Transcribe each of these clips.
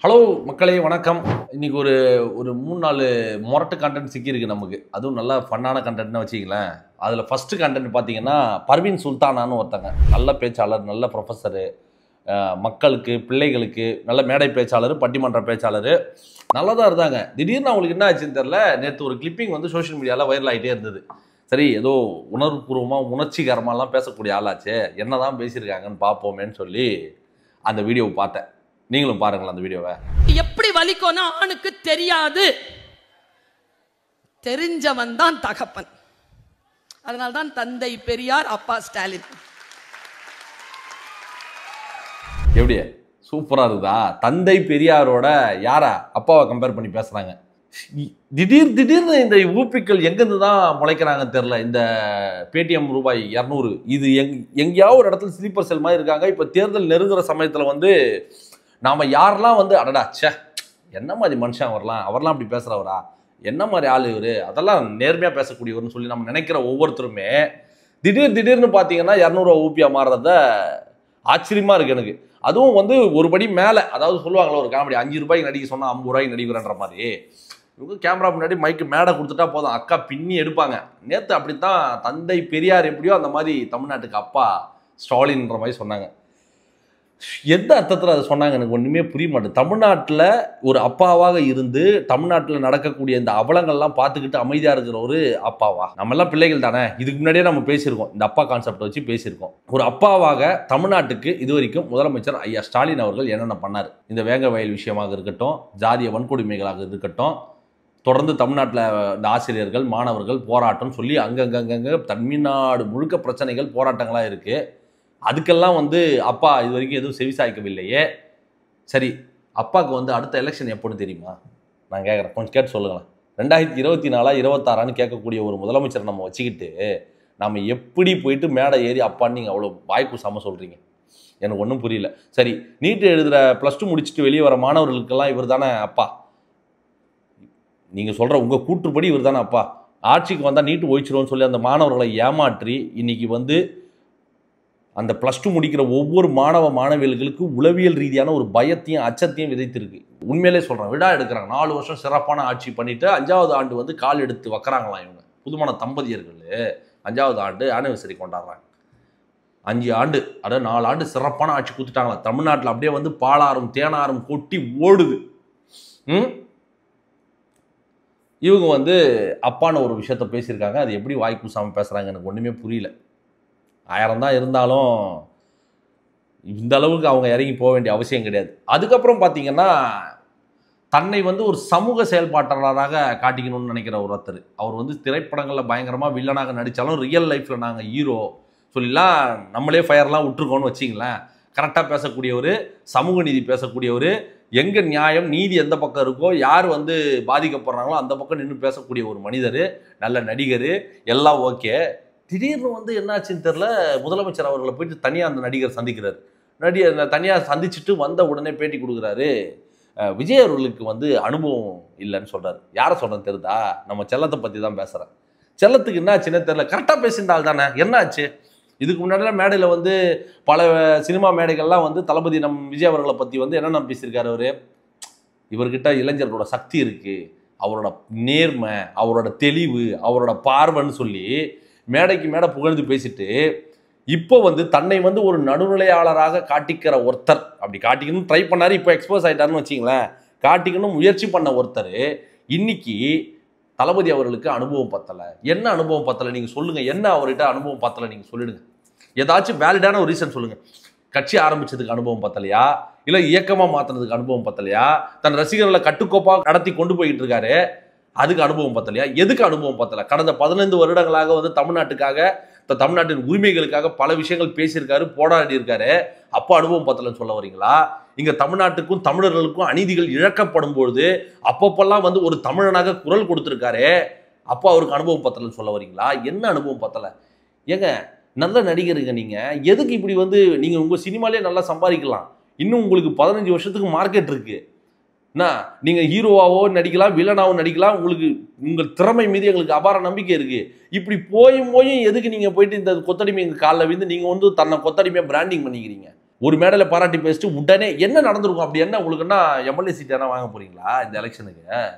Hello மக்களே வணக்கம். இன்னைக்கு ஒரு ஒரு 3-4 மொரட்டு கண்டென்ட் சிக்கியிருக்கு நமக்கு. அதுவும் நல்ல ஃபன்னான கண்டென்ட்னு வச்சுங்களேன். அதில் ஃபஸ்ட்டு கண்டென்ட் பார்த்தீங்கன்னா பர்வீன் சுல்தானான்னு ஒருத்தங்க நல்ல பேச்சாளர், நல்ல ப்ரொஃபஸரு, மக்களுக்கு பிள்ளைகளுக்கு நல்ல மேடை பேச்சாளர், பட்டிமன்ற பேச்சாளர் நல்லா தான் இருந்தாங்க. திடீர்னு அவங்களுக்கு என்ன ஆச்சுன்னு தெரில. நேற்று ஒரு கிளிப்பிங் வந்து சோஷியல் மீடியாவில் வைரல் ஆகிட்டே இருந்தது. சரி, ஏதோ உணர்வுபூர்வமாக உணர்ச்சிகரமாலாம் பேசக்கூடிய ஆளாச்சு, என்ன தான் பேசியிருக்காங்கன்னு பார்ப்போமேன்னு சொல்லி அந்த வீடியோவை பார்த்தேன். நீங்களும் பாருங்களேன் அந்த வீடியோவை. எப்படி வலிக்கும்னா ஆணுக்கு தெரியாது, தெரிஞ்சவன் தான் தகப்பன். அதனால்தான் தந்தை பெரியார், அப்பா ஸ்டாலின். எப்படி சூப்பரா இருக்குதா? தந்தை பெரியாரோட யாரா அப்பாவை கம்பேர் பண்ணி பேசுறாங்க. திடீர்னு இந்த ஊப்பிக்கள் எங்கிருந்து தான் முளைக்கிறாங்க தெரியல. இந்த பேடிஎம் ரூபாய் 200 இது எங்கேயாவது ஒரு இடத்துல ஸ்லீப்பர் செல் மாதிரி இருக்காங்க. இப்போ தேர்தல் நெருங்குற சமயத்தில் வந்து நாம் யாரெல்லாம் வந்து அடடா ச்சே என்ன மாதிரி மனுஷன் அவர்லாம் அப்படி பேசுகிறவரா, என்ன மாதிரி ஆள் இவர், அதெல்லாம் நேர்மையாக பேசக்கூடியவர்னு சொல்லி நம்ம நினைக்கிற ஒவ்வொருத்தருமே திடீர்னு பார்த்தீங்கன்னா 200 ஊப்பியாக மாறுறத ஆச்சரியமாக இருக்குது எனக்கு. அதுவும் வந்து ஒரு படி மேலே, அதாவது சொல்லுவாங்களா ஒரு காமெடி, 5 ரூபாய்க்கு நடிக்க சொன்னால் 50 ரூபாய்க்கு நடிக்கிறன்ற மாதிரி இவங்க கேமரா முன்னாடி மைக்கு மேடை கொடுத்துட்டா போதும், அக்கா பின்னி எடுப்பாங்க. நேற்று அப்படித்தான் தந்தை பெரியார் எப்படியோ அந்த மாதிரி தமிழ்நாட்டுக்கு அப்பா ஸ்டாலின்ற மாதிரி சொன்னாங்க. எந்த அர்த்தத்தில் அதை சொன்னாங்க எனக்கு ஒன்றுமே புரிய மாட்டேன். தமிழ்நாட்டில் ஒரு அப்பாவாக இருந்து தமிழ்நாட்டில் நடக்கக்கூடிய இந்த அவலங்கள்லாம் பார்த்துக்கிட்டு அமைதியாக இருக்கிற ஒரு அப்பாவா? நம்மெல்லாம் பிள்ளைகள் தானே, இதுக்கு முன்னாடியே நம்ம பேசியிருக்கோம், இந்த அப்பா கான்செப்டை வச்சு பேசியிருக்கோம். ஒரு அப்பாவாக தமிழ்நாட்டுக்கு இது வரைக்கும் முதலமைச்சர் ஐயா ஸ்டாலின் அவர்கள் என்னென்ன பண்ணார்? இந்த வேங்க வயல் விஷயமாக இருக்கட்டும், ஜாதிய வன்கொடுமைகளாக இருக்கட்டும், தொடர்ந்து தமிழ்நாட்டில் இந்த ஆசிரியர்கள் மாணவர்கள் போராட்டம் சொல்லி அங்கங்கே தமிழ்நாடு முழுக்க பிரச்சனைகள் போராட்டங்களாக இருக்குது. அதுக்கெல்லாம் வந்து அப்பா இது வரைக்கும் எதுவும் செவிசாய்க்கவில்லையே. சரி, அப்பாவுக்கு வந்து அடுத்த எலெக்ஷன் எப்போன்னு தெரியுமா? நான் கேட்குறேன், கொஞ்சம் கேட்டு சொல்லுங்களேன். 2024 26 கேட்கக்கூடிய ஒரு முதலமைச்சர் நம்ம வச்சுக்கிட்டு நம்ம எப்படி போயிட்டு மேடை ஏறி அப்பான்னு நீங்கள் அவ்வளோ வாய்க்கூசாமல் சொல்கிறீங்க? எனக்கு ஒன்றும் புரியல. சரி, நீட்டு எழுதுகிற +2 முடிச்சுட்டு வெளியே வர மாணவர்களுக்கெல்லாம் இவர் தானே அப்பா? நீங்கள் சொல்கிற உங்கள் கூற்றுப்படி இவர் தானே அப்பா? ஆட்சிக்கு வந்தால் நீட்டு ஒழிச்சிருவோன்னு சொல்லி அந்த மாணவர்களை ஏமாற்றி இன்னைக்கு வந்து அந்த +2 முடிக்கிற ஒவ்வொரு மாணவியர்களுக்கு உளவியல் ரீதியான ஒரு பயத்தையும் அச்சத்தையும் விதைத்திருக்கு. உண்மையிலே சொல்கிறேன், விழா எடுக்கிறாங்க. 4 வருஷம் சிறப்பான ஆட்சி பண்ணிவிட்டு 5வது ஆண்டு வந்து கால் எடுத்து வைக்கிறாங்களாம். இவங்க புதுமண தம்பதியர்கள் 5வது ஆண்டு ஆனிவர்சரி கொண்டாடுறாங்க. 5 ஆண்டு, அதாவது 4 ஆண்டு சிறப்பான ஆட்சி கொடுத்துட்டாங்களா. தமிழ்நாட்டில் அப்படியே வந்து பாலாறும் தேனாரும் கொட்டி ஓடுது. இவங்க வந்து அப்பான ஒரு விஷயத்த பேசியிருக்காங்க. அது எப்படி வாய் கூசாமல் பேசுகிறாங்க எனக்கு ஒன்றுமே புரியல. 1000 தான் இருந்தாலும் இந்த அளவுக்கு அவங்க இறங்கி போக வேண்டிய அவசியம் கிடையாது. அதுக்கப்புறம் பார்த்தீங்கன்னா தன்னை வந்து ஒரு சமூக செயல்பாட்டாளராக காட்டிக்கணும்னு நினைக்கிற ஒருத்தர். அவர் வந்து திரைப்படங்களில் பயங்கரமாக வில்லனாக நடித்தாலும் ரியல் லைஃப்பில் நாங்கள் ஹீரோ சொல்லிலாம் நம்மளே ஃபயர்லாம் விட்டுருக்கோன்னு வச்சிங்களேன். கரெக்டாக பேசக்கூடியவர், சமூக நீதி பேசக்கூடியவர், எங்கே நியாயம் நீதி எந்த பக்கம் இருக்கோ, யார் வந்து பாதிக்கப்படுறாங்களோ அந்த பக்கம் நின்று பேசக்கூடிய ஒரு மனிதர், நல்ல நடிகர், எல்லாம் ஓகே. திடீர்னு வந்து என்னாச்சுன்னு தெரில, முதலமைச்சர் அவர்களை போயிட்டு தனியாக அந்த நடிகர் சந்திக்கிறார். தனியாக சந்திச்சுட்டு வந்த உடனே பேட்டி கொடுக்குறாரு. விஜய் அவர்களுக்கு வந்து அனுபவம் இல்லைன்னு சொல்கிறார். யாரை சொல்கிறேன்னு தெரியுதா? நம்ம செல்லத்தை பற்றி தான் பேசுகிறேன். செல்லத்துக்கு என்ன ஆச்சுன்னே தெரில. கரெக்டாக பேசியிருந்தால் தானே என்ன ஆச்சு? இதுக்கு முன்னாடிலாம் மேடையில் வந்து பல சினிமா மேடைகள்லாம் வந்து தளபதி விஜய் அவர்களை பற்றி வந்து என்னென்ன பேசியிருக்காரு அவர்? இவர்கிட்ட இளைஞர்களோட சக்தி இருக்குது, அவரோட நேர்மை, அவரோட தெளிவு, அவரோட பார்வைன்னு சொல்லி மேடைக்கு மேடை புகழ்ந்து பேசிட்டு, இப்போ வந்து தன்னை வந்து ஒரு நடுநிலையாளராக காட்டிக்கிற ஒருத்தர், அப்படி காட்டிக்கணும் ட்ரை பண்ணார், இப்போ எக்ஸ்போஸ் ஆகிட்டாருன்னு வச்சிங்களேன். காட்டிக்கணும் முயற்சி பண்ண ஒருத்தர் இன்னைக்கு தளபதி அவர்களுக்கு அனுபவம் பத்தலை. என்ன அனுபவம் பத்தலை நீங்கள் சொல்லுங்கள். என்ன அவர்கிட்ட அனுபவம் பத்தலை நீங்கள் சொல்லிடுங்க. ஏதாச்சும் வேலிடான ஒரு ரீசன் சொல்லுங்கள். கட்சி ஆரம்பித்ததுக்கு அனுபவம் பத்தலையா, இல்லை இயக்கமாக மாற்றினதுக்கு அனுபவம் பத்தலையா, தன் ரசிகர்களை கட்டுக்கோப்பாக நடத்தி கொண்டு போயிட்டு இருக்காரு, அதுக்கு அனுபவம் பத்தலையா? எதுக்கு அனுபவம் பத்தலை? கடந்த 15 வருடங்களாக வந்து தமிழ்நாட்டுக்காக, தமிழ்நாட்டின் உரிமைகளுக்காக பல விஷயங்கள் பேசியிருக்காரு, போராடி இருக்காரு. அப்போ அனுபவம் பத்தலைன்னு சொல்ல வரீங்களா? இங்கே தமிழ்நாட்டுக்கும் தமிழர்களுக்கும் அநீதிகள் இழக்கப்படும் பொழுது அப்பப்பெல்லாம் வந்து ஒரு தமிழனாக குரல் கொடுத்துருக்காரு, அப்போ அவருக்கு அனுபவம் பத்தலைன்னு சொல்ல வரீங்களா? என்ன அனுபவம் பத்தலை? ஏங்க நல்ல நடிகருங்க நீங்கள், எதுக்கு இப்படி வந்து நீங்கள் உங்கள் சினிமாலே நல்லா சம்பாதிக்கலாம், இன்னும் உங்களுக்கு 15 வருஷத்துக்கு மார்க்கெட் இருக்குது. என்ன நீங்கள் ஹீரோவாவோ நடிக்கலாம், வில்லனாவோ நடிக்கலாம், உங்களுக்கு உங்கள் திறமை மீது எங்களுக்கு அபார நம்பிக்கை இருக்குது. இப்படி போயும் எதுக்கு நீங்கள் போயிட்டு இந்த கொத்தடிமை எங்கள் காலில் விழுந்து நீங்கள் வந்து தன்னை கொத்தடிமையாக பிராண்டிங் பண்ணிக்கிறீங்க? ஒரு மேடையில் பாராட்டி பேசிட்டு உடனே என்ன நடந்திருக்கும்? அப்படி என்ன உங்களுக்குன்னா எம்எல்ஏ சீட் என்ன வாங்க போறீங்களா இந்த எலெக்ஷனுக்கு?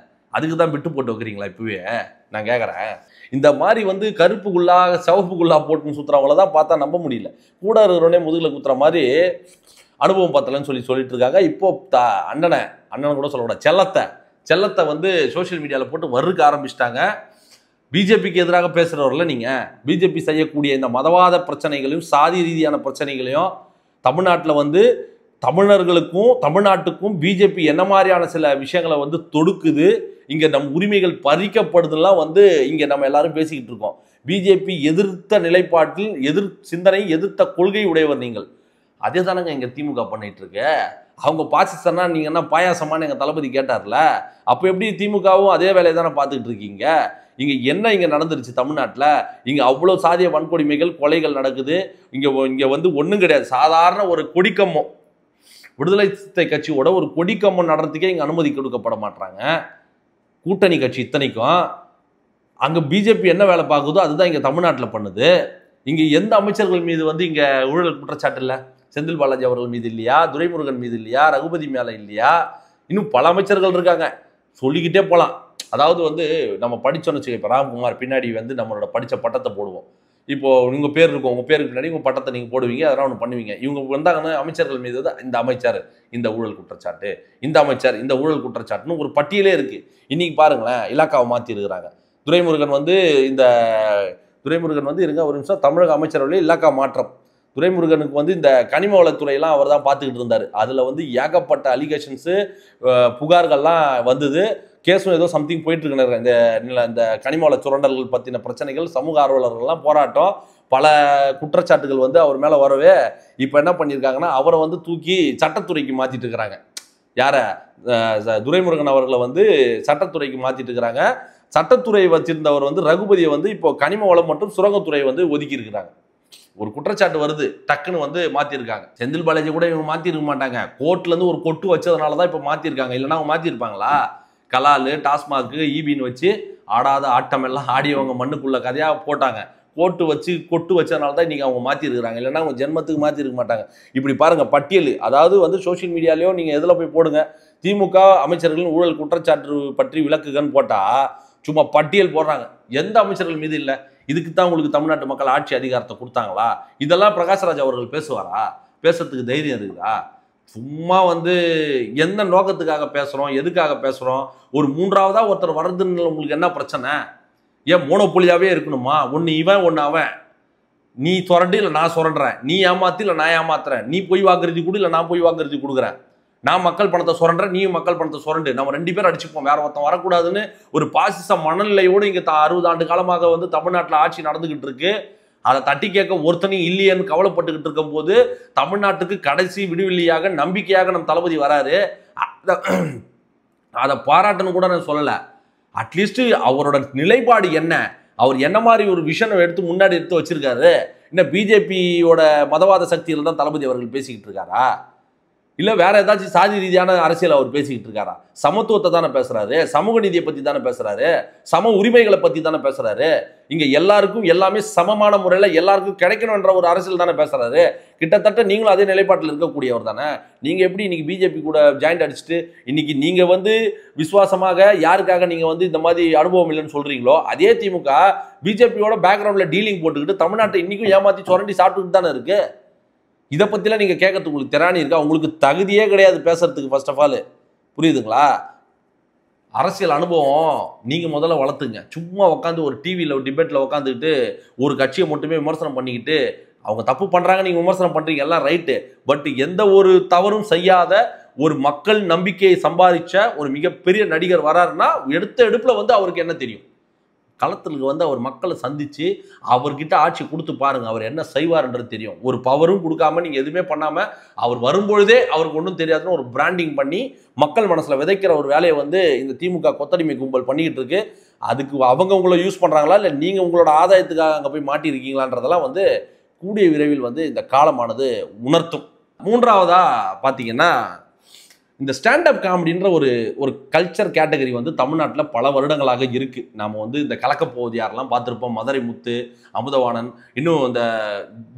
அதுக்கு தான் விட்டு போட்டு வைக்கிறீங்களா இப்பவே? நான் கேட்குறேன். இந்த மாதிரி வந்து கருப்புக்குள்ளா சிவப்புக்குள்ளா போட்டுன்னு சுற்றுறவங்கள தான் பார்த்தா நம்ப முடியல. கூட இருக்கிறவனே முதுகில் குத்துற மாதிரி அனுபவம் பத்தலன்னு சொல்லிட்டு இருக்காங்க. இப்போ அண்ணனை கூட சொல்லக்கூடாது, செல்லத்தை வந்து சோஷியல் மீடியாவில் போட்டு வறுக்க ஆரம்பிச்சிட்டாங்க. பிஜேபிக்கு எதிராக பேசுகிறவர்கள நீங்கள் பிஜேபி செய்யக்கூடிய இந்த மதவாத பிரச்சனைகளையும் சாதி ரீதியான பிரச்சனைகளையும் தமிழ்நாட்டில் வந்து தமிழர்களுக்கும் தமிழ்நாட்டுக்கும் பிஜேபி என்ன மாதிரியான சில விஷயங்களை வந்து தொடுக்குது, இங்கே நம் உரிமைகள் பறிக்கப்படுதுலாம் வந்து இங்கே நம்ம எல்லாரும் பேசிக்கிட்டு இருக்கோம். பிஜேபி எதிர்த்த நிலைப்பாட்டில் சிந்தனை எதிர்த்த கொள்கை உடையவர் நீங்கள். அதே தானங்க இங்கே திமுக பண்ணிட்டு இருக்கு. அவங்க பாசிசன்னா நீங்கள் என்ன பாயாசமானு எங்கள் தளபதி கேட்டார்ல, அப்போ எப்படி திமுகவும் அதே வேலையை தானே பார்த்துக்கிட்டு இருக்கீங்க? இங்கே நடந்துருச்சு தமிழ்நாட்டில்? இங்கே அவ்வளோ சாதிய வன்கொடுமைகள் கொலைகள் நடக்குது. இங்கே வந்து ஒன்றும் கிடையாது. சாதாரண ஒரு கொடிக்கம்பம், விடுதலை சிறுத்தை கட்சியோட ஒரு கொடிக்கம்பம் நடத்துக்கே இங்கே அனுமதி கொடுக்கப்பட மாட்டாங்க. கூட்டணி கட்சி இத்தனைக்கும் அங்கே பிஜேபி என்ன வேலை பார்க்குதோ அதுதான் இங்கே தமிழ்நாட்டில் பண்ணுது. இங்கே எந்த அமைச்சர்கள் மீது வந்து இங்கே ஊழல் குற்றச்சாட்டு இல்லை? செந்தில் பாலாஜி அவர்கள் மீது இல்லையா? துரைமுருகன் மீது இல்லையா? ரகுபதி மேலே இல்லையா? இன்னும் பல அமைச்சர்கள் இருக்காங்க, சொல்லிக்கிட்டே போகலாம். அதாவது வந்து நம்ம படித்தோன்னு வச்சுக்க, இப்போ ராம்குமார் பின்னாடி வந்து நம்மளோட படித்த பட்டத்தை போடுவோம். இப்போது உங்கள் பேர் இருக்கும், உங்கள் பேருக்கு பின்னாடி உங்கள் பட்டத்தை நீங்கள் போடுவீங்க, அதெல்லாம் ஒன்று பண்ணுவீங்க. இவங்க வந்தாங்கன்னா அமைச்சர்கள் மீது தான் இந்த அமைச்சர் இந்த ஊழல் குற்றச்சாட்டு, இந்த அமைச்சர் இந்த ஊழல் குற்றச்சாட்டுன்னு ஒரு பட்டியலே இருக்குது. இன்றைக்கி பாருங்களேன், இலாக்காவை மாற்றி இருக்கிறாங்க. துரைமுருகன் வந்து இருங்க ஒரு நிமிஷம், தமிழக அமைச்சரவையில் இலாக்கா மாற்றம். துரைமுருகனுக்கு வந்து இந்த கனிம வளத்துறையெல்லாம் அவர் தான் பார்த்துக்கிட்டு இருந்தார். அதில் வந்து ஏகப்பட்ட அலிகேஷன்ஸு புகார்கள்லாம் வந்தது. கேஸும் ஏதோ சம்திங் போயிட்டு இருக்கு. இந்த கனிம வள சுரண்டல்கள் பற்றின பிரச்சனைகள், சமூக ஆர்வலர்கள்லாம் போராட்டம், பல குற்றச்சாட்டுகள் வந்து அவர் மேலே வரவே இப்போ என்ன பண்ணியிருக்காங்கன்னா அவரை வந்து தூக்கி சட்டத்துறைக்கு மாற்றிட்டு இருக்கிறாங்க. யாரை? துரைமுருகன் அவர்களை வந்து சட்டத்துறைக்கு மாற்றிட்டு இருக்கிறாங்க. சட்டத்துறை வச்சிருந்தவர் வந்து ரகுபதியை வந்து இப்போ கனிம வளம் மற்றும் சுரங்கத்துறையை வந்து ஒதுக்கி இருக்கிறாங்க. ஒரு குற்றச்சாட்டு வருது, டக்குன்னு வந்து மாற்றிருக்காங்க. செந்தில் பாலாஜி கூட இவங்க மாற்றிருக்க மாட்டாங்க. கோர்ட்லேருந்து ஒரு கொட்டு வச்சதுனால தான் இப்போ மாற்றிருக்காங்க. இல்லைன்னா அவங்க மாற்றிருப்பாங்களா? கலால், டாஸ்மாக்கு, ஈபின்னு வச்சு ஆடாத ஆட்டம் எல்லாம் ஆடியவங்க மண்ணுக்குள்ள கதையாக போட்டாங்க. கொட்டு வச்சதுனால தான் இன்றைக்கி அவங்க மாற்றிருக்கிறாங்க. இல்லைன்னா அவங்க ஜென்மத்துக்கு மாற்றிருக்க மாட்டாங்க. இப்படி பாருங்கள் பட்டியல். அதாவது வந்து சோஷியல் மீடியாலேயோ நீங்கள் எதில் போய் போடுங்க, திமுக அமைச்சர்களின் ஊழல் குற்றச்சாட்டு பற்றி விளக்குகன்னு போட்டால் சும்மா பட்டியல் போடுறாங்க. எந்த அமைச்சர்கள் மீது இல்லை? இதுக்கு தான் உங்களுக்கு தமிழ்நாட்டு மக்கள் ஆட்சி அதிகாரத்தை கொடுத்தாங்களா? இதெல்லாம் பிரகாஷ்ராஜ் அவர்கள் பேசுவாரா? பேசுறதுக்கு தைரியம் இருக்குதா? சும்மா வந்து எந்த நோக்கத்துக்காக பேசுகிறோம், எதுக்காக பேசுகிறோம்? ஒரு மூன்றாவதாக ஒருத்தர் வர்றதுன்னு உங்களுக்கு என்ன பிரச்சனை? ஏன் மோனோபொலியாகவே இருக்கணுமா? ஒன்று இவன் ஒன்று அவன், நீ சுரண்டு இல்லை நான் சுரண்டுறேன், நீ ஏமாத்தி இல்லை நான் ஏமாத்துறேன், நீ பொய் வாக்குறுதி கொடு இல்லை நான் பொய் வாக்குறுதி கொடுக்குறேன், நான் மக்கள் பணத்தை சுரண்டுறேன் நீயும் மக்கள் பணத்தை சுரண்டு, நம்ம 2 பேரும் அடிச்சுப்போம், வேற ஒருத்தன் வரக்கூடாதுன்னு ஒரு பாசிச மனநிலையோடு இங்கே 60 ஆண்டு காலமாக வந்து தமிழ்நாட்டில் ஆட்சி நடந்துகிட்டு இருக்கு. அதை தட்டி கேட்க ஒருத்தனையும் இல்லையேன்னு கவலைப்பட்டுக்கிட்டு இருக்கும் போது தமிழ்நாட்டுக்கு கடைசி விடுவில்லையாக நம்பிக்கையாக நம் தளபதி வராரு. அதை பாராட்டணும் கூட நான் சொல்லலை. அட்லீஸ்ட் அவரோட நிலைப்பாடு என்ன, அவர் என்ன மாதிரி ஒரு விஷனை எடுத்து முன்னாடி எடுத்து வச்சிருக்காரு? இன்னும் பிஜேபியோட மதவாத சக்தியில் தான் தளபதி அவர்கள் பேசிக்கிட்டு இருக்காரா? இல்லை வேற ஏதாச்சும் சாதி ரீதியான அரசியல் அவர் பேசிக்கிட்டு இருக்காரா? சமத்துவத்தை தானே பேசுறாரு, சமூக நீதியை பற்றி தானே பேசுறாரு, சம உரிமைகளை பற்றி தானே பேசுறாரு. இங்கே எல்லாருக்கும் எல்லாமே சமமான முறையில் எல்லாருக்கும் கிடைக்கணுன்ற ஒரு அரசியல் தானே பேசுறாரு. கிட்டத்தட்ட நீங்களும் அதே நிலைப்பாட்டில் இருக்கக்கூடியவர் தானே. நீங்கள் எப்படி இன்னைக்கு பிஜேபி கூட ஜாயிண்ட் அடிச்சுட்டு இன்னைக்கு நீங்கள் வந்து விசுவாசமாக யாருக்காக நீங்கள் வந்து இந்த மாதிரி அனுபவம் இல்லைன்னு சொல்றீங்களோ, அதே திமுக பிஜேபியோட பேக்ரவுண்டில் டீலிங் போட்டுக்கிட்டு தமிழ்நாட்டை இன்னைக்கும் ஏமாற்றி சுரண்டி சாப்பிட்டுக்கிட்டு தானே இருக்கு. இதை பற்றிலாம் நீங்கள் கேட்கறதுக்கு உங்களுக்கு திராணி இருக்கா? உங்களுக்கு தகுதியே கிடையாது பேசுறதுக்கு. ஃபர்ஸ்ட் ஆஃப் ஆல் புரியுதுங்களா? அரசியல் அனுபவம் நீங்கள் முதல்ல வளர்த்துங்க. சும்மா உட்காந்து ஒரு டிவியில் ஒரு டிபேட்டில் உட்காந்துக்கிட்டு ஒரு கட்சியை மட்டுமே விமர்சனம் பண்ணிக்கிட்டு அவங்க தப்பு பண்ணுறாங்க, நீங்கள் விமர்சனம் பண்ணுறீங்க, எல்லாம் ரைட்டு. பட் எந்த ஒரு தவறும் செய்யாத ஒரு மக்கள் நம்பிக்கையை சம்பாதிச்ச ஒரு மிகப்பெரிய நடிகர் வராருன்னா எடுத்த எடுப்பில் வந்து அவருக்கு என்ன தெரியும்? களத்துக்கு வந்து அவர் மக்களை சந்தித்து அவர்கிட்ட ஆட்சி கொடுத்து பாருங்கள், அவர் என்ன செய்வார்ன்றது தெரியும். ஒரு பவரும் கொடுக்காம நீங்கள் எதுவுமே பண்ணாமல் அவர் வரும்பொழுதே அவருக்கு ஒன்றும் தெரியாதுன்னு ஒரு பிராண்டிங் பண்ணி மக்கள் மனசில் விதைக்கிற ஒரு வேலையை வந்து இந்த திமுக கொத்தடிமை கும்பல் பண்ணிக்கிட்டு இருக்கு. அதுக்கு அவங்க உங்களை யூஸ் பண்ணுறாங்களா இல்லை நீங்கள் உங்களோட ஆதாயத்துக்காக அங்கே போய் மாட்டியிருக்கீங்களான்றதெல்லாம் வந்து கூடிய விரைவில் வந்து இந்த காலமானது உணர்த்தும். மூன்றாவதாக பார்த்தீங்கன்னா இந்த ஸ்டாண்டப் காமெடின்ற ஒரு கல்ச்சர் கேட்டகரி வந்து தமிழ்நாட்டில் பல வருடங்களாக இருக்குது. நாம் வந்து இந்த கலக்கப்போவது யாரெல்லாம் பார்த்துருப்போம். மதுரை முத்து, அமுதவாணன், இன்னும் இந்த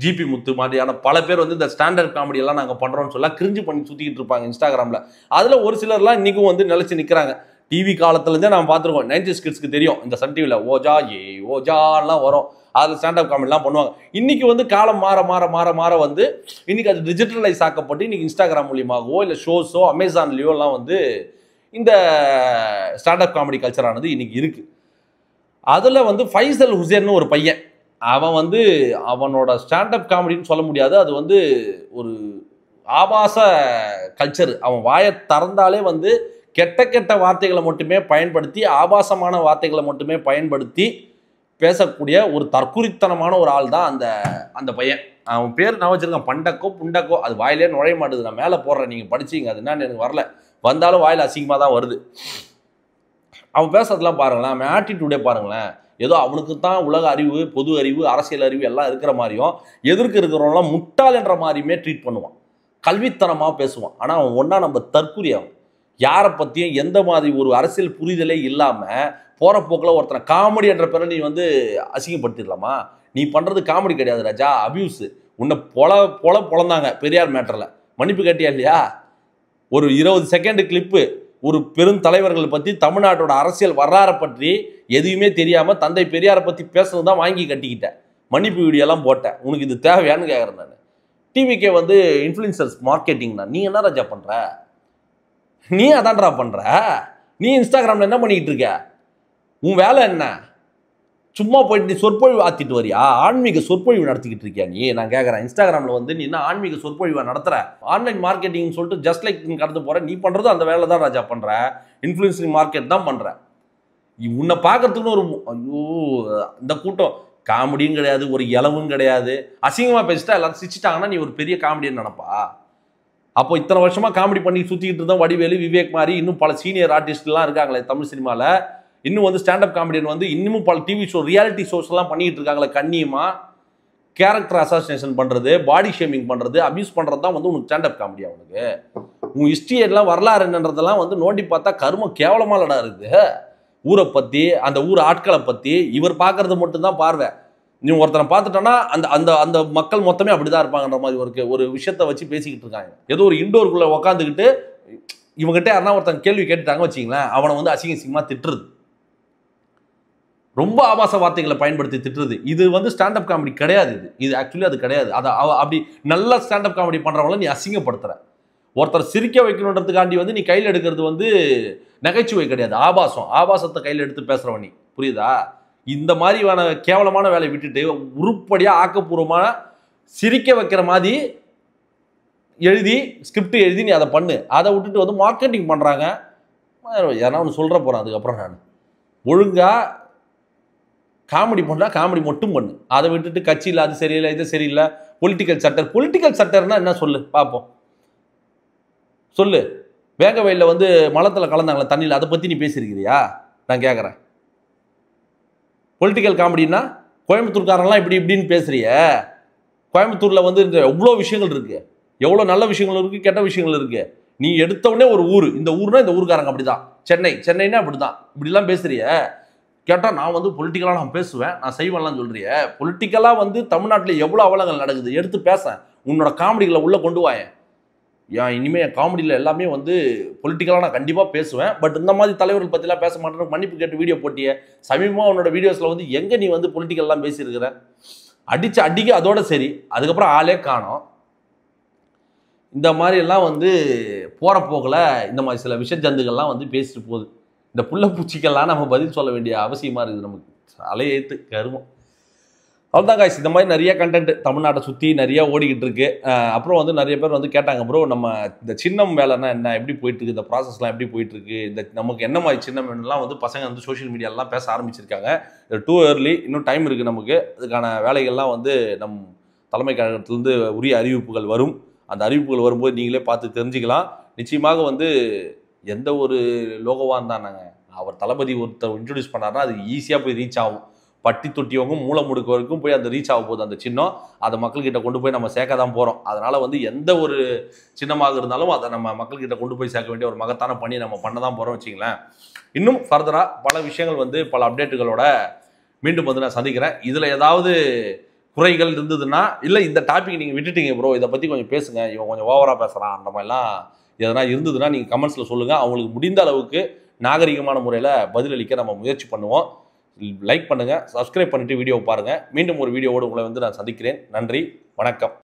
ஜிபி முத்து மாதிரியான பல பேர் வந்து இந்த ஸ்டாண்டப் காமெடி எல்லாம் நாங்கள் பண்ணுறோம்னு சொல்ல கிரிஞ்சு பண்ணி சுற்றிக்கிட்டு இருப்பாங்க இன்ஸ்டாகிராமில். அதில் ஒரு சிலர்லாம் இன்றைக்கும் வந்து நிலச்சி நிற்கிறாங்க. டிவி காலத்துலேருந்தே நான் பார்த்துருக்கோம். 90s கிட்ஸ்க்கு தெரியும் இந்த சன் டிவியில் ஓஜா ஓஜாலாம் வரும். அதில் ஸ்டாண்டப் காமெடிலாம் பண்ணுவாங்க. இன்றைக்கி வந்து காலம் மாற மாற மாற மாற வந்து இன்றைக்கி அது டிஜிட்டலைஸ் ஆக்கப்பட்டு இன்றைக்கி இன்ஸ்டாகிராம் மூலியமாகவோ இல்லை ஷோஸோ அமேசான்லேயோ எல்லாம் வந்து இந்த ஸ்டாண்டப் காமெடி கல்ச்சரானது இன்றைக்கி இருக்குது. அதில் வந்து ஃபைசல் ஹுசேன்னு ஒரு பையன், அவன் வந்து அவனோட ஸ்டாண்டப் காமெடின்னு சொல்ல முடியாது, அது வந்து ஒரு ஆபாச கல்ச்சர். அவன் வாயை திறந்தாலே வந்து கெட்ட கெட்ட வார்த்தைகளை மட்டுமே பயன்படுத்தி, ஆபாசமான வார்த்தைகளை மட்டுமே பயன்படுத்தி பேசக்கூடிய ஒரு தற்குறித்தனமான ஒரு ஆள் தான் அந்த பையன். அவன் பேர் நான் வச்சிருக்கேன், பண்டக்கோ புண்டக்கோ, அது வாயிலே நுழைய மாட்டுது. நான் மேலே போடுறேன், நீங்கள் படிச்சிங்க. அது என்னன்னு எனக்கு வரல, வந்தாலும் வாயில் அசிங்கமாக தான் வருது. அவன் பேசுறதுலாம் பாருங்களேன், அவன் ஆட்டிடியூடே பாருங்களேன். ஏதோ அவனுக்கு தான் உலக அறிவு, பொது அறிவு, அரசியல் அறிவு எல்லாம் இருக்கிற மாதிரியும், எதிர்க்கு இருக்கிறவங்களாம் முட்டாள் என்ற மாதிரியுமே ட்ரீட் பண்ணுவான். கல்வித்தனமாக பேசுவான். ஆனால் அவன் ஒன்றா நம்ம தற்குறி. அவன் யாரை பற்றியும் எந்த மாதிரி ஒரு அரசியல் புரிதலே இல்லாமல் போகிற போக்கில் ஒருத்தனை காமெடி என்ற பேரில் நீ வந்து அசிங்கப்படுத்திடலாமா? நீ பண்ணுறது காமெடி கிடையாது ராஜா, அபியூஸு. உன்னை பொழந்தாங்க பெரியார் மேட்டரில், மன்னிப்பு கேட்டியா இல்லையா? ஒரு 20 செகண்ட் கிளிப்பு ஒரு பெரும் தலைவர்கள் பற்றி, தமிழ்நாட்டோட அரசியல் வரலாறை பற்றி எதுவுமே தெரியாமல் தந்தை பெரியாரை பற்றி பேசுறது தான் வாங்கி கட்டிக்கிட்டேன். மன்னிப்பு வீடியோலாம் போட்டேன். உனக்கு இது தேவையான்னு கேட்குறேன் நான். டிவிக்கே வந்து இன்ஃப்ளூயன்சர்ஸ் மார்க்கெட்டிங்னா நீ என்ன ராஜா பண்ணுற? நீ அதான்டா பண்ணுற. நீ இன்ஸ்டாகிராமில் என்ன பண்ணிக்கிட்டு இருக்க? உன் வேலை என்ன? சும்மா போயிட்டு நீ சொற்பொழிவு ஆற்றிட்டு வரியா? ஆன்மீக சொற்பொழிவு நடத்திக்கிட்டு இருக்கியா நீ? நான் கேட்குறேன். இன்ஸ்டாகிராமில் வந்து நீ என்ன ஆன்மீக சொற்பொழிவை நடத்துகிற? ஆன்லைன் மார்க்கெட்டிங்னு சொல்லிட்டு ஜஸ்ட் லைக் கடந்து போகிற. நீ பண்ணுறது அந்த வேலை தான் ராஜா பண்ணுற. இன்ஃப்ளூயன்சிங் மார்க்கெட் தான் பண்ணுற. உன்னை பார்க்கறதுக்குன்னு ஒரு ஐயோ இந்த கூட்டம் காமெடியும் கிடையாது, ஒரு இளவும் கிடையாது. அசிங்கமாக பேசிட்டா எல்லாரும் சிரிச்சிட்டாங்கன்னா நீ ஒரு பெரிய காமெடின்னு நினப்பா? அப்போ இத்தனை வருஷமாக காமெடி பண்ணி சுற்றிக்கிட்டு இருந்தோம் வடிவேலு, விவேக் மாதிரி இன்னும் பல சீனியர் ஆர்டிஸ்ட்லாம் இருக்காங்களே தமிழ் சினிமாவில். இன்னும் வந்து ஸ்டாண்டப் காமெடியன் வந்து இன்னமும் பல டிவி ஷோ, ரியாலிட்டி ஷோஸ் எல்லாம் பண்ணிக்கிட்டு இருக்காங்களே கண்ணியமாக. கேரக்டர் அசாசினேஷன் பண்ணுறது, பாடி ஷேமிங் பண்ணுறது, அபியூஸ் பண்ணுறது தான் வந்து உனக்கு ஸ்டாண்டப் காமெடியா? உனக்கு உன் ஹிஸ்ட்ரி எல்லாம் வரலாறு என்னன்றதெல்லாம் வந்து நோண்டி பார்த்தா கரும கேவலமாக லடா இருக்குது. ஊரை பற்றி, அந்த ஊர் ஆட்களை பற்றி இவர் பார்க்கறது மட்டும்தான் பார்வை. நீ ஒருத்தனை பார்த்துட்டோன்னா அந்த அந்த அந்த மக்கள் மொத்தமே அப்படிதான் இருப்பாங்கன்ற மாதிரி ஒரு விஷயத்த வச்சு பேசிக்கிட்டு இருக்காங்க. ஏதோ ஒரு இண்டோருக்குள்ளே உட்காந்துக்கிட்டு இவங்ககிட்ட யாருன்னா ஒருத்தன் கேள்வி கேட்டுட்டாங்க வச்சிங்களேன், அவனை வந்து அசிங்கமாக திட்டுறது, ரொம்ப ஆபாச வார்த்தைகளை பயன்படுத்தி திட்டுறது. இது வந்து ஸ்டாண்டப் காமெடி கிடையாது. இது ஆக்சுவலி அது கிடையாது. அதை அப்படி நல்ல ஸ்டாண்டப் காமெடி பண்ணுறவங்கள நீ அசிங்கப்படுத்துற. ஒருத்தர் சிரிக்க வைக்கணுன்றதுக்காண்டி வந்து நீ கையில் எடுக்கிறது வந்து நகைச்சுவை கிடையாது, ஆபாசம். ஆபாசத்தை கையில் எடுத்து பேசுகிறவன் நீ, புரியுதா? இந்த மாதிரியான கேவலமான வேலையை விட்டுட்டு உருப்படியாக ஆக்கப்பூர்வமான சிரிக்க வைக்கிற மாதிரி எழுதி ஸ்கிரிப்ட் எழுதி நீ அதை பண்ணு. அதை விட்டுட்டு வந்து மார்க்கெட்டிங் பண்ணுறாங்க. ஏன்னா ஒன்று சொல்கிற போகிறேன். அதுக்கப்புறம் நான் ஒழுங்காக காமெடி பண்ணால் காமெடி மட்டும் பண்ணு. அதை விட்டுட்டு கட்சியில் அது சரியில்லை, இது சரியில்லை, பொலிட்டிக்கல் சட்டர்னா என்ன சொல்லு பார்ப்போம். சொல்லு. வேங்க வயலில் வந்து மலத்தில் கலந்தாங்களே தண்ணியில், அதை பற்றி நீ பேசியிருக்கிறியா? நான் கேட்குறேன். பொலிட்டிக்கல் காமெடின்னா கோயம்புத்தூர்காரங்களாம் இப்படின்னு பேசுறிய. கோயம்புத்தூரில் வந்து எவ்வளோ விஷயங்கள் இருக்குது, எவ்வளோ நல்ல விஷயங்கள் இருக்குது, கெட்ட விஷயங்கள் இருக்குது. நீ எடுத்தவுடனே ஒரு ஊர், இந்த ஊர்னா இந்த ஊருக்காரங்க அப்படி தான், சென்னைன்னா அப்படி தான், இப்படிலாம் பேசுறிய. கேட்டால் நான் வந்து பொலிட்டிக்கலாக நான் பேசுவேன், நான் செய்வேன்லாம் சொல்கிறிய. பொலிட்டிக்கலாக வந்து தமிழ்நாட்டில் எவ்வளோ அவலங்கள் நடக்குது எடுத்து பேச. உன்னோட காமெடிகளை உள்ளே கொண்டு வாயேன். ஏன் இனிமேல் என் காமெடியில் எல்லாமே வந்து பொலிட்டிக்கலாக நான் கண்டிப்பாக பேசுவேன். பட் இந்த மாதிரி தலைவர்கள் பற்றிலாம் பேச மாட்டேன்னு மன்னிப்பு கேட்டு வீடியோ போட்டிய. சமீபமாக உன்னோட வீடியோஸில் வந்து எங்கே நீ வந்து பொலிட்டிக்கல்லாம் பேசியிருக்கிற? அடிக்க அதோட சரி, அதுக்கப்புறம் ஆளே காணோம். இந்த மாதிரியெல்லாம் வந்து போகிற போக்கில் இந்த மாதிரி சில விஷஜந்துகள்லாம் வந்து பேசிட்டு போகுது. இந்த புள்ள பூச்சிக்கெல்லாம் நம்ம பதில் சொல்ல வேண்டிய அவசியமாக இருக்குது. நமக்கு அலையேத்து கருமம். அவ்வளோதான் காய்ஸ். இந்த மாதிரி நிறைய கண்டென்ட் தமிழ்நாட்டை சுற்றி நிறையா ஓடிக்கிட்டு இருக்கு. அப்புறம் வந்து நிறைய பேர் வந்து கேட்டாங்க, ப்ரோ நம்ம இந்த சின்னம் வேலைன்னா என்ன, எப்படி போயிட்டுருக்கு, இந்த ப்ராசஸ்லாம் எப்படி போயிட்டுருக்கு, இந்த நமக்கு என்ன மாதிரி சின்னம் வேணும்லாம் வந்து பசங்க வந்து சோஷியல் மீடியாலலாம் பேச ஆரம்பிச்சிருக்காங்க. இது டூ ஏர்லி, இன்னும் டைம் இருக்குது நமக்கு. அதுக்கான வேலைகள்லாம் வந்து நம் தலைமை கழகத்திலேருந்து உரிய அறிவிப்புகள் வரும். அந்த அறிவிப்புகள் வரும்போது நீங்களே பார்த்து தெரிஞ்சுக்கலாம். நிச்சயமாக வந்து எந்த ஒரு லோகோவாக இருந்தால் நாங்கள் அவர் தளபதி ஒருத்தர் இன்ட்ரடியூஸ் பண்ணார்னா அது ஈஸியாக போய் ரீச் ஆகும். பட்டி தொட்டியவங்க மூளை முடுக்க வரைக்கும் போய் அந்த ரீச் ஆக போகுது அந்த சின்னம். அதை மக்கள்கிட்ட கொண்டு போய் நம்ம சேர்க்க தான் போகிறோம். அதனால் வந்து எந்த ஒரு சின்னமாக இருந்தாலும் அதை நம்ம மக்கள்கிட்ட கொண்டு போய் சேர்க்க வேண்டிய ஒரு மகத்தான பணி நம்ம பண்ண தான் போகிறோம் வச்சிங்களேன். இன்னும் ஃபர்தராக பல விஷயங்கள் வந்து பல அப்டேட்டுகளோட மீண்டும் வந்து நான் சந்திக்கிறேன். இதில் ஏதாவது குறைகள் இருந்ததுன்னா, இல்லை இந்த டாபிக் நீங்கள் விட்டுட்டீங்க ப்ரோ, இதை பற்றி கொஞ்சம் பேசுங்க, இவன் கொஞ்சம் ஓவராக பேசுகிறான், அந்த மாதிரிலாம் எதனா இருந்ததுன்னா நீங்கள் கமெண்ட்ஸில் சொல்லுங்கள். அவங்களுக்கு முடிந்த அளவுக்கு நாகரிகமான முறையில் பதிலளிக்க நம்ம முயற்சி பண்ணுவோம். லைக் பண்ணுங்கள், சப்ஸ்கிரைப் பண்ணிவிட்டு வீடியோவை பாருங்கள். மீண்டும் ஒரு வீடியோவோடு உங்களை வந்து நான் சந்திக்கிறேன். நன்றி, வணக்கம்.